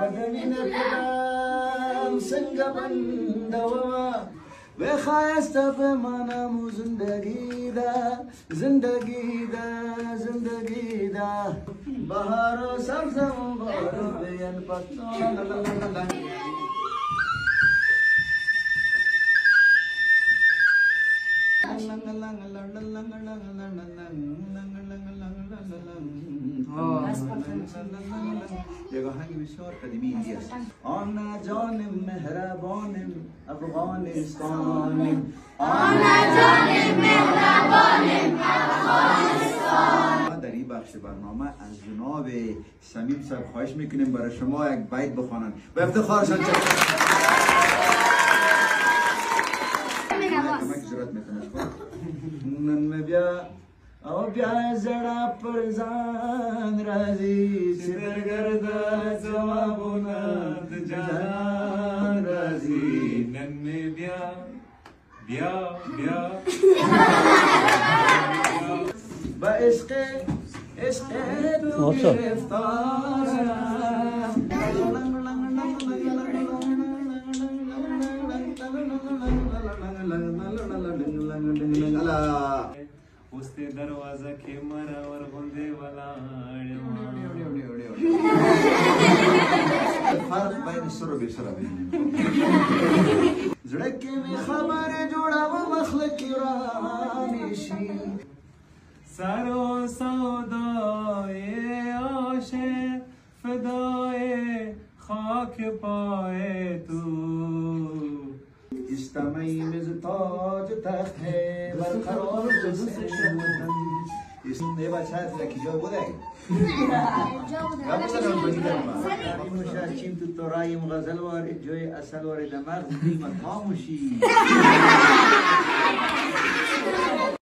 بدنی نکدم سنگ بندوا و خایسته به منم زندگی ده بهار و سبز و بارو بیان پتان یک آهنگ بسیار قدیمی است. آن جان مهربانم افغانستانم آن جان مهربانم افغانستان. در این بخش برنامه از جناب سمیم صاحب خواهش میکنیم برای شما یک بیت بخوانند و افتخارشان چه نن بیا او بیا زړه پر ځان راځي چې درګرده ځوابونه د جهان راځي نن می بیا با عشق تو گرفتار اوس دروازه کې مرور غوندې ولاړ فرق بین سر و بی سر زړه کې می خبره جوړاوه مخلق رانی شي سر و سودای عاشق فدای خاک پای تو استمعیم از تاج تخت برقرار جسد یه بچه هست که جا بوده چین تو ترایم غزل وارد جای اصل وارد مغز دیمت خاموشی